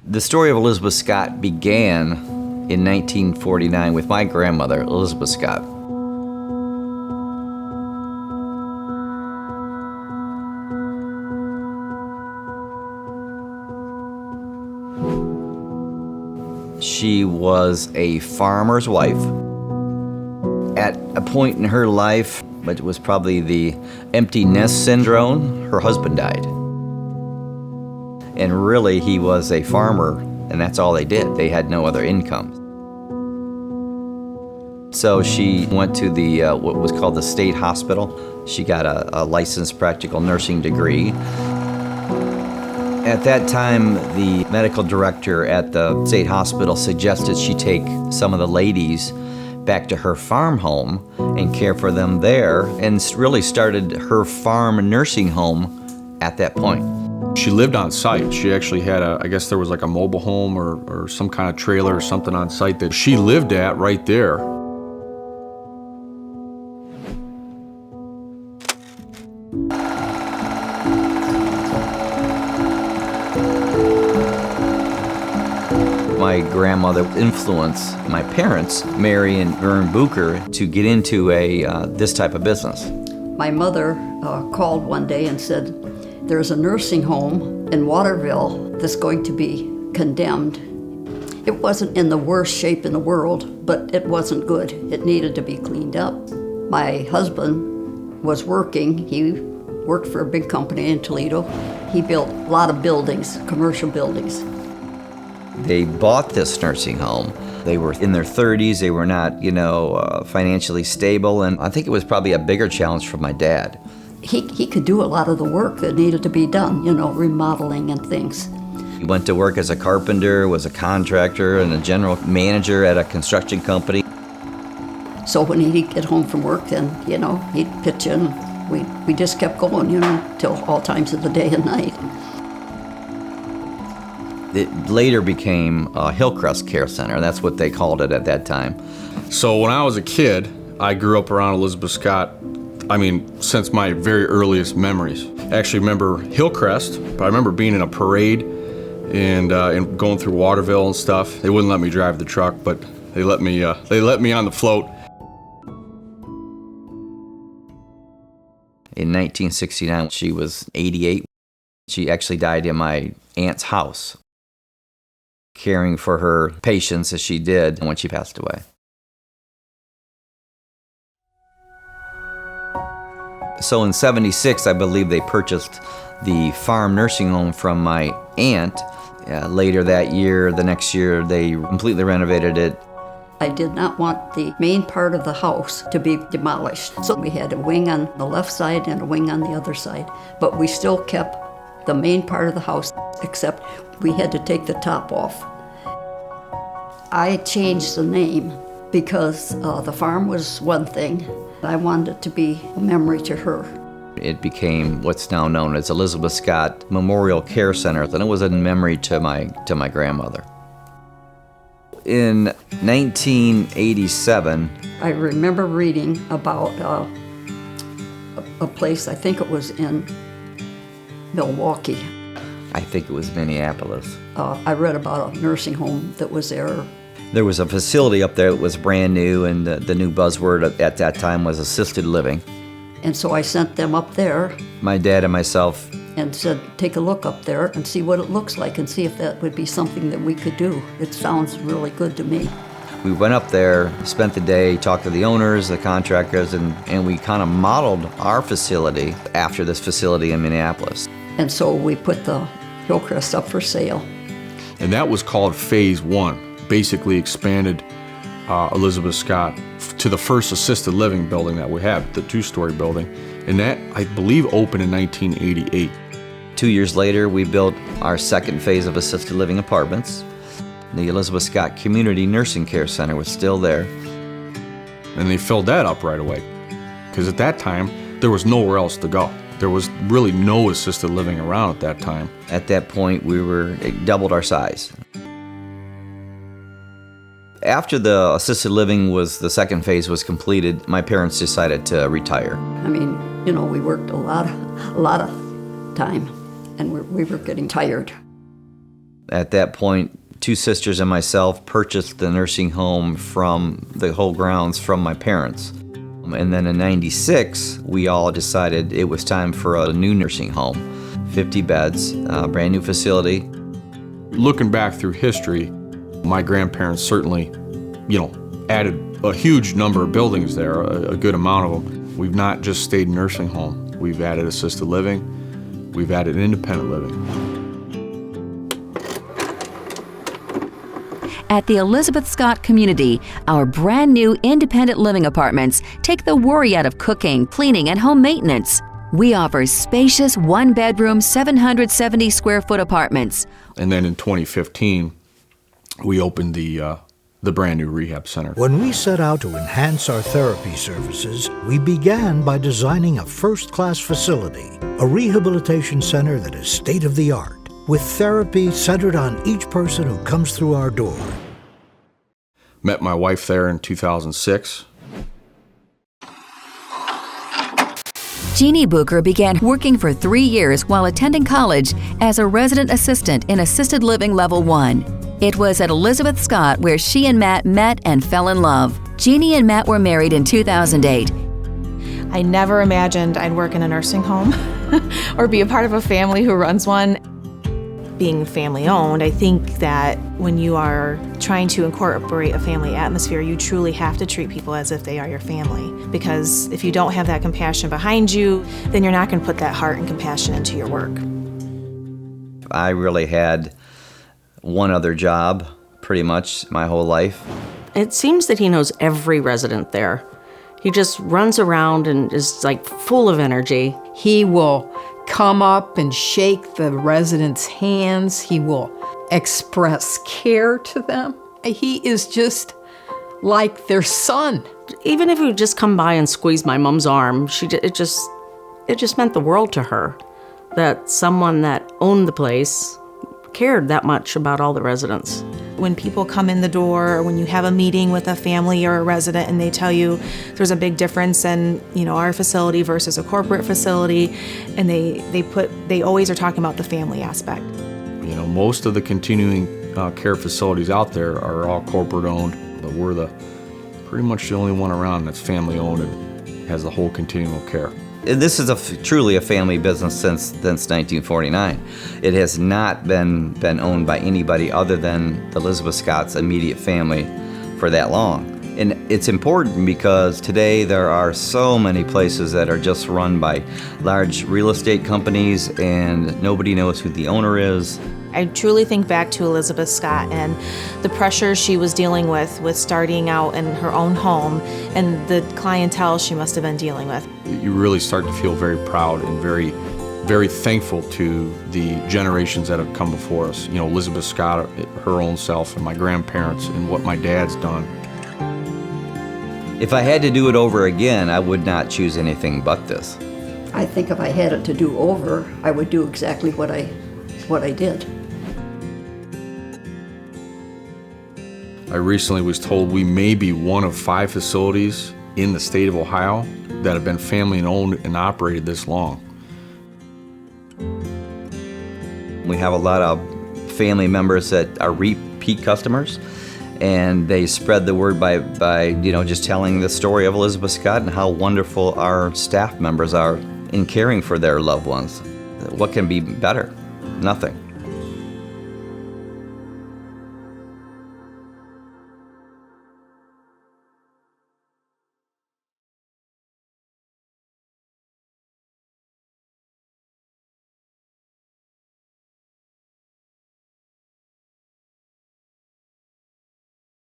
The story of Elizabeth Scott began in 1949 with my grandmother, Elizabeth Scott. She was a farmer's wife. At a point in her life, but it was probably the empty nest syndrome, her husband died. And really, he was a farmer, and that's all they did. They had no other income. So she went to the what was called the state hospital. She got a licensed practical nursing degree. At that time, the medical director at the state hospital suggested she take some of the ladies back to her farm home and care for them there, and really started her farm nursing home at that point. She lived on site. She actually had I guess there was like a mobile home or some kind of trailer or something on site that she lived at right there. My grandmother influenced my parents, Mary and Vern Bucher, to get into this type of business. My mother called one day and said, there's a nursing home in Waterville that's going to be condemned. It wasn't in the worst shape in the world, but it wasn't good. It needed to be cleaned up. My husband was working. He worked for a big company in Toledo. He built a lot of buildings, commercial buildings. They bought this nursing home. They were in their 30s. They were not, financially stable, and I think it was probably a bigger challenge for my dad. He could do a lot of the work that needed to be done, remodeling and things. He went to work as a carpenter, was a contractor, and a general manager at a construction company. So when he'd get home from work, then, he'd pitch in. We just kept going, till all times of the day and night. It later became Hillcrest Care Center. That's what they called it at that time. So when I was a kid, I grew up around Elizabeth Scott, since my very earliest memories. I actually remember Hillcrest, but I remember being in a parade and going through Waterville and stuff. They wouldn't let me drive the truck, but they let me on the float. In 1969, she was 88. She actually died in my aunt's house, caring for her patients as she did when she passed away. So in '76, I believe they purchased the farm nursing home from my aunt. Later that year, the next year, they completely renovated it. I did not want the main part of the house to be demolished. So we had a wing on the left side and a wing on the other side. But we still kept the main part of the house, except we had to take the top off. I changed the name because the farm was one thing. I wanted it to be a memory to her. It became what's now known as Elizabeth Scott Memorial Care Center, and it was in memory to my grandmother. In 1987, I remember reading about a place, I think it was in Milwaukee. I think it was Minneapolis. I read about a nursing home that was there. There was a facility up there that was brand new, and the new buzzword at that time was assisted living. And so I sent them up there. My dad and myself. And said, take a look up there and see what it looks like and see if that would be something that we could do. It sounds really good to me. We went up there, spent the day, talked to the owners, the contractors, and we kind of modeled our facility after this facility in Minneapolis. And so we put the Hillcrest up for sale. And that was called Phase 1, basically expanded Elizabeth Scott to the first assisted living building that we have, the 2-story building. And that, I believe, opened in 1988. 2 years later, we built our second phase of assisted living apartments. The Elizabeth Scott Community Nursing Care Center was still there. And they filled that up right away. Because at that time, there was nowhere else to go. There was really no assisted living around at that time. At that point, it doubled our size. After the assisted living the second phase was completed, my parents decided to retire. We worked a lot of time, and we were getting tired. At that point, two sisters and myself purchased the nursing home from the whole grounds from my parents. And then in '96, we all decided it was time for a new nursing home. 50 beds, brand new facility. Looking back through history, my grandparents certainly, added a huge number of buildings there, a good amount of them. We've not just stayed nursing home. We've added assisted living. We've added independent living. At the Elizabeth Scott community, our brand new independent living apartments take the worry out of cooking, cleaning, and home maintenance. We offer spacious one-bedroom, 770 square foot apartments. And then in 2015, we opened the brand new rehab center. When we set out to enhance our therapy services, we began by designing a first-class facility, a rehabilitation center that is state-of-the-art, with therapy centered on each person who comes through our door. Met my wife there in 2006. Jeannie Booker began working for 3 years while attending college as a resident assistant in Assisted Living Level 1. It was at Elizabeth Scott where she and Matt met and fell in love. Jeannie and Matt were married in 2008. I never imagined I'd work in a nursing home or be a part of a family who runs one. Being family owned, I think that when you are trying to incorporate a family atmosphere, you truly have to treat people as if they are your family. Because if you don't have that compassion behind you, then you're not going to put that heart and compassion into your work. I really had one other job pretty much my whole life. It seems that he knows every resident there. He just runs around and is like full of energy. He will come up and shake the residents' hands. He will express care to them. He is just like their son. Even if he would just come by and squeeze my mom's arm, it just meant the world to her that someone that owned the place cared that much about all the residents. When people come in the door, or when you have a meeting with a family or a resident and they tell you there's a big difference in, our facility versus a corporate facility, and they always are talking about the family aspect. Most of the continuing care facilities out there are all corporate owned, but we're pretty much the only one around that's family owned and has the whole continuum of care. This is truly a family business since 1949. It has not been owned by anybody other than the Elizabeth Scott's immediate family for that long. And it's important because today there are so many places that are just run by large real estate companies and nobody knows who the owner is. I truly think back to Elizabeth Scott and the pressure she was dealing with starting out in her own home and the clientele she must have been dealing with. You really start to feel very proud and very, very thankful to the generations that have come before us. Elizabeth Scott, her own self, and my grandparents, and what my dad's done. If I had to do it over again, I would not choose anything but this. I think if I had it to do over, I would do exactly what I did. I recently was told we may be one of 5 facilities in the state of Ohio that have been family owned and operated this long. We have a lot of family members that are repeat customers, and they spread the word by just telling the story of Elizabeth Scott and how wonderful our staff members are in caring for their loved ones. What can be better? Nothing.